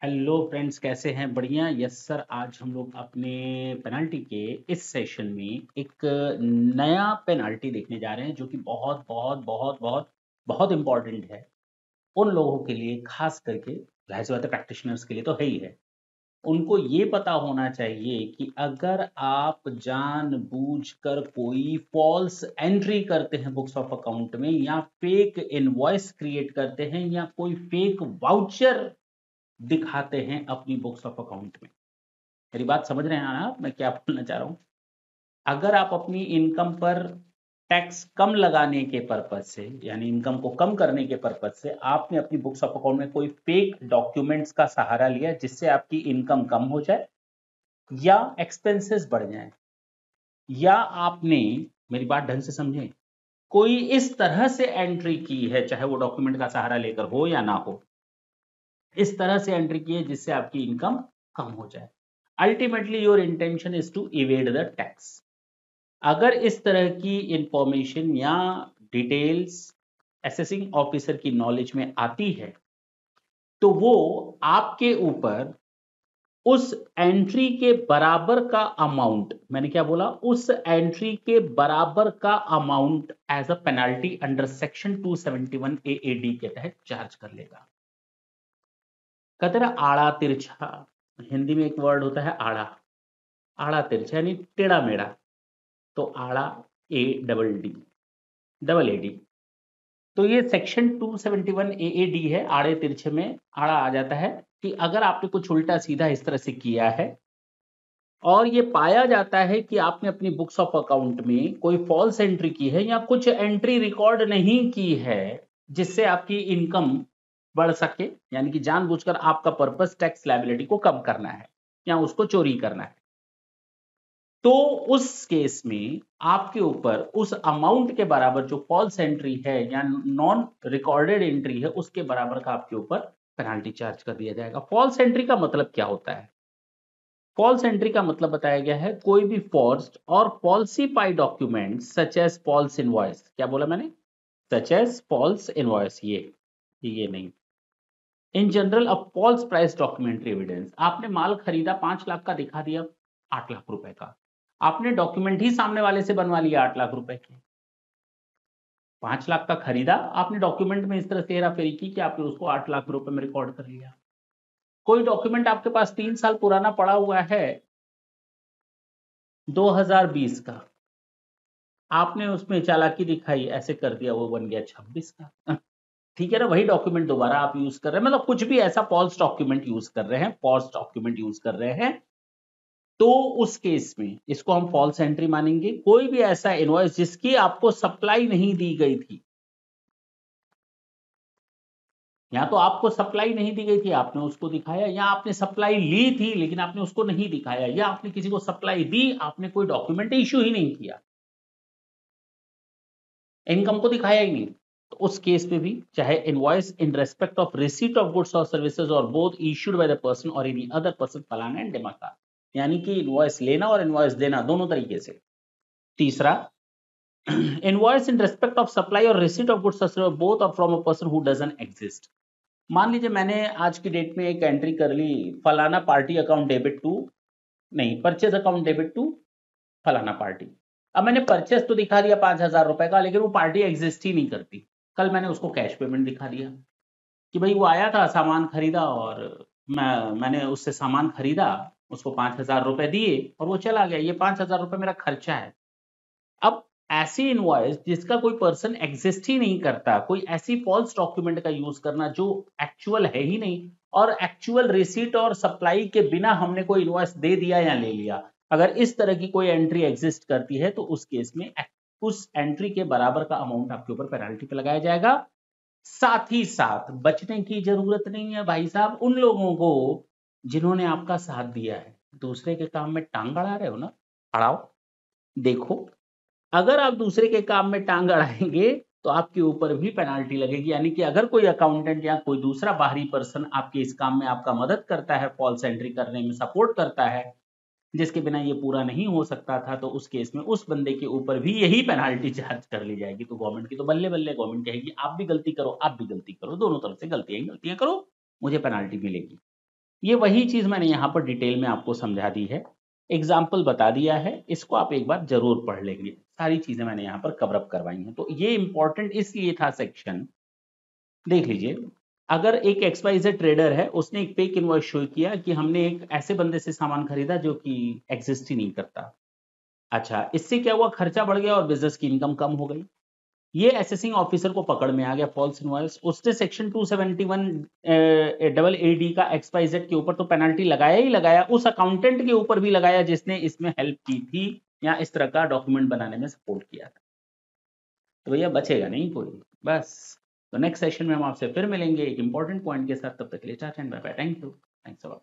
Hello friends, कैसे हैं? बढ़िया। यस सर, आज हम लोग अपने पेनाल्टी के इस सेशन में एक नया पेनाल्टी देखने जा रहे हैं जो कि बहुत बहुत बहुत बहुत बहुत इम्पॉर्टेंट है उन लोगों के लिए, खास करके जाहिर सी बात है प्रैक्टिशनर्स के लिए तो है ही है। उनको ये पता होना चाहिए कि अगर आप जानबूझकर कोई फॉल्स एंट्री करते हैं बुक्स ऑफ अकाउंट में, या फेक इनवॉइस क्रिएट करते हैं, या कोई फेक वाउचर दिखाते हैं अपनी बुक्स ऑफ अकाउंट में। मेरी बात समझ रहे हैं आप मैं क्या बोलना चाह रहा हूं? अगर आप अपनी इनकम पर टैक्स कम लगाने के पर्पज से, यानी इनकम को कम करने के पर्पज से, आपने अपनी बुक्स ऑफ अकाउंट में कोई फेक डॉक्यूमेंट्स का सहारा लिया जिससे आपकी इनकम कम हो जाए या एक्सपेंसेस बढ़ जाए, या आपने, मेरी बात ढंग से समझें, कोई इस तरह से एंट्री की है, चाहे वो डॉक्यूमेंट का सहारा लेकर हो या ना हो, इस तरह से एंट्री की है जिससे आपकी इनकम कम हो जाए। Ultimately your intention is to evade the tax. अगर इस तरह की इंफॉर्मेशन या डिटेल्स असेसिंग ऑफिसर की नॉलेज में आती है तो वो आपके ऊपर उस एंट्री के बराबर का अमाउंट, मैंने क्या बोला, उस एंट्री के बराबर का amount as a penalty under section 271 AAD के तहत चार्ज कर लेगा। कहते ना आड़ा तिरछा, हिंदी में एक वर्ड होता है आड़ा, आड़ा तिरछा यानी टेढ़ा मेढ़ा, तो आड़ा डबल एडी। तो ये सेक्शन 271 AAD है, आड़े तिरछे में आड़ा आ जाता है कि अगर आपने कुछ उल्टा सीधा इस तरह से किया है और ये पाया जाता है कि आपने अपनी बुक्स ऑफ अकाउंट में कोई फॉल्स एंट्री की है या कुछ एंट्री रिकॉर्ड नहीं की है जिससे आपकी इनकम बढ़ सके, यानी कि जानबूझकर आपका पर्पस टैक्स लायबिलिटी को कम करना है या उसको चोरी करना है, तो उस केस में आपके ऊपर उस अमाउंट के बराबर जो फॉल्स एंट्री है या नॉन रिकॉर्डेड एंट्री है उसके बराबर का आपके ऊपर पेनाल्टी चार्ज कर दिया जाएगा। फॉल्स एंट्री का मतलब क्या होता है? फॉल्स एंट्री का मतलब बताया गया है कोई भी फॉर्स्ड और falsified document such as false invoice. क्या बोला मैंने? Such as false invoice. ये नहीं। In general a false price documentary evidence. आपने माल खरीदा 5 लाख का, दिखा दिया 8 लाख रुपए का, आपने डॉक्यूमेंट ही सामने वाले से बनवा लिया 8 लाख रुपए के। 5 लाख का खरीदा आपने, डॉक्यूमेंट में इस तरह से हेरा फेरी की कि आपने उसको 8 लाख रुपए में रिकॉर्ड कर लिया। कोई डॉक्यूमेंट आपके पास 3 साल पुराना पड़ा हुआ है 2020 का, आपने उसमें चालाकी दिखाई, ऐसे कर दिया, वो बन गया 26 का। ठीक है ना? वही डॉक्यूमेंट दोबारा आप यूज कर रहे हैं, मतलब कुछ भी ऐसा फॉल्स डॉक्यूमेंट यूज कर रहे हैं, फॉल्स डॉक्यूमेंट यूज कर रहे हैं, तो उस केस में इसको हम फॉल्स एंट्री मानेंगे। कोई भी ऐसा इनवॉइस जिसकी आपको सप्लाई नहीं दी गई थी, या तो आपको सप्लाई नहीं दी गई थी आपने उसको दिखाया, या आपने सप्लाई ली थी लेकिन आपने उसको नहीं दिखाया, या आपने किसी को सप्लाई दी, आपने कोई डॉक्यूमेंट इश्यू ही नहीं किया, इनकम को दिखाया ही नहीं, तो उस केस में भी चाहे invoice in respect of receipt of goods और सर्विसेज और both issued by the person और एनी अदर पर्सन फलाना एंड ढिमाका, यानी कि इनवॉइस लेना और इनवॉइस देना दोनों तरीके से। तीसरा, invoice in respect of supply और रिसीट ऑफ गुड्स और सर्विसेज बोथ और from a person who doesn't exist. मान लीजिए मैंने आज की डेट में एक एंट्री कर ली, फलाना पार्टी अकाउंट डेबिट टू, नहीं, परचेज अकाउंट डेबिट टू फलाना पार्टी। अब मैंने परचेस तो दिखा दिया 5,000 रुपए का, लेकिन वो पार्टी एग्जिस्ट ही नहीं करती। कल मैंने उसको कैश पेमेंट दिखा दिया कि भाई वो आया था, सामान खरीदा, और मैंने उससे सामान खरीदा, उसको 5,000 रुपए दिए और वो चला गया, ये 5,000 रुपए मेरा खर्चा है। अब ऐसी इनवॉइस जिसका कोई पर्सन एग्जिस्ट ही नहीं करता, कोई ऐसी फॉल्स डॉक्यूमेंट का यूज करना जो एक्चुअल है ही नहीं, और एक्चुअल रिसीट और सप्लाई के बिना हमने कोई इनवॉइस दे दिया या ले लिया, अगर इस तरह की कोई एंट्री एग्जिस्ट करती है तो उस केस में उस एंट्री के बराबर का अमाउंट आपके ऊपर पेनाल्टी पे लगाया जाएगा। साथ ही साथ बचने की जरूरत नहीं है भाई साहब उन लोगों को जिन्होंने आपका साथ दिया है, दूसरे के काम में टांग अड़ा रहे हो ना, अड़ाओ। देखो, अगर आप दूसरे के काम में टांग अड़ाएंगे तो आपके ऊपर भी पेनाल्टी लगेगी, यानी कि अगर कोई अकाउंटेंट या कोई दूसरा बाहरी पर्सन आपके इस काम में आपका मदद करता है, फॉल्स एंट्री करने में सपोर्ट करता है, जिसके बिना ये पूरा नहीं हो सकता था, तो उस केस में उस बंदे के ऊपर भी यही पेनाल्टी चार्ज कर ली जाएगी। तो गवर्नमेंट की तो बल्ले बल्ले, गवर्नमेंट कहेगी आप भी गलती करो, आप भी गलती करो, दोनों तरफ से गलतियां ही गलतियां करो, मुझे पेनाल्टी मिलेगी। ये वही चीज मैंने यहाँ पर डिटेल में आपको समझा दी है, एग्जाम्पल बता दिया है, इसको आप एक बार जरूर पढ़ लेंगे। सारी चीजें मैंने यहाँ पर कवर अप करवाई हैं, तो ये इंपॉर्टेंट इसलिए था सेक्शन। देख लीजिए, अगर एक XYZ ट्रेडर है, उसने एक फेक इनवॉइस शो किया कि हमने एक ऐसे बंदे से सामान खरीदा जो कि एग्जिस्ट ही नहीं करता। अच्छा, इससे क्या हुआ, खर्चा बढ़ गया और बिजनेस की इनकम कम हो गई। ये असेसिंग ऑफिसर को पकड़ में आ गया फॉल्स इनवॉइस, उसने सेक्शन 271 AA का XYZ के ऊपर तो पेनल्टी लगाया ही लगाया, उस अकाउंटेंट के ऊपर भी लगाया जिसने इसमें हेल्प की थी या इस तरह का डॉक्यूमेंट बनाने में सपोर्ट किया था। तो भैया बचेगा नहीं कोई, बस। तो नेक्स्ट सेशन में हम आपसे फिर मिलेंगे एक इंपॉर्टेंट पॉइंट के साथ, तब तक के लिए tata and bye bye, thank you, thanks a lot.